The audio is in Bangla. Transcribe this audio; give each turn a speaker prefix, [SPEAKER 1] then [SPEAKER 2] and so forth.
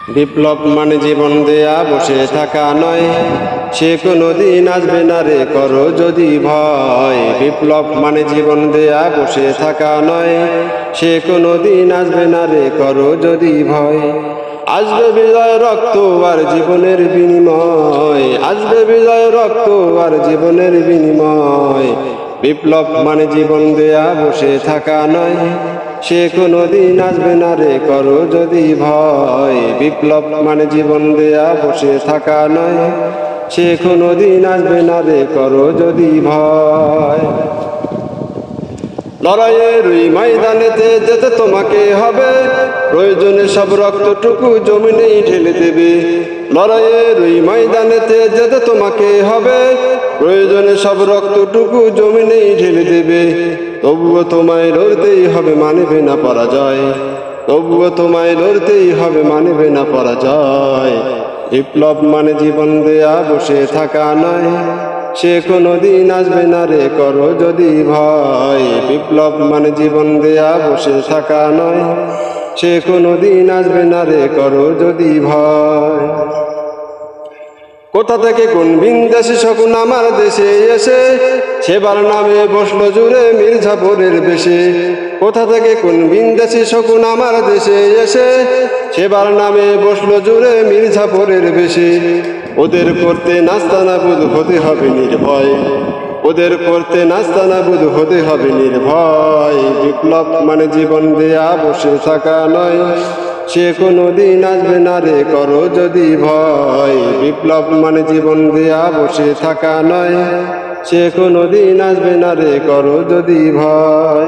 [SPEAKER 1] বিপ্লব মানে জীবন দেয়া বসে থাকা নয়, সে কোনোদিন আসবে না রে করো যদি ভয়। বিপ্লব মানে জীবন দেয়া বসে থাকা নয়, সে কোনোদিন আসবে না রে করো যদি ভয়। আসবে বিজয় রক্ত আর জীবনের বিনিময়, আসবে বিজয় রক্ত আর জীবনের বিনিময়। বিপ্লব মানে জীবন দেয়া বসে থাকা নয়, সে কোনোদিন আসবে না রে করো যদি ভয়। বিপ্লব মানে জীবন দেয়া বসে থাকা নয়, সে কোনোদিন আসবে না রে করো যদি ভয়। লড়াইয়ের ওই ময়দানেতে যেতে তোমাকে হবে, প্রয়োজনে সব রক্তটুকু জমিনেই ঢেলে দেবে। লড়াইয়ের ওই ময়দানেতে যেতে তোমাকে হবে, প্রয়োজনে সব রক্তটুকু জমিনেই ঢেলে দেবে। তবুও তোমায় লড়তেই হবে, মানবে না পরাজয়। তবুও তোমায় লড়তেই হবে, মানবে না পরাজয়। বিপ্লব মানে জীবন দেয়া বসে থাকা নয়, সে কোনোদিন আসবে না রে করো যদি ভয়। বিপ্লব মানে জীবন দেয়া বসে থাকা নয়, সে কোনোদিন আসবে না রে করো যদি ভয়। কোথা থেকে কোন বিন্দাসী শকুন আমার দেশে এসে, সেবার নামে বসলো জুড়ে মির্জাপুরের বেশে। কোথা থেকে কোন বিন্দাসী শকুন আমার দেশে এসে, সেবার নামে বসলো জুড়ে মির্জাপুরের বেশে। ওদের করতে নাস্তানাবুদ হতে হবে নির্ভয়, ওদের করতে নাস্তানাবুদ হতে হবে নির্ভয়। বিপ্লব মানে জীবন দেয়া বসে থাকা নয়, সে কোনোদিন আসবে না রে করো যদি ভয়। বিপ্লব মানে জীবন দেয়া বসে থাকা নয়, সে কোনোদিন আসবে না রে করো যদি ভয়।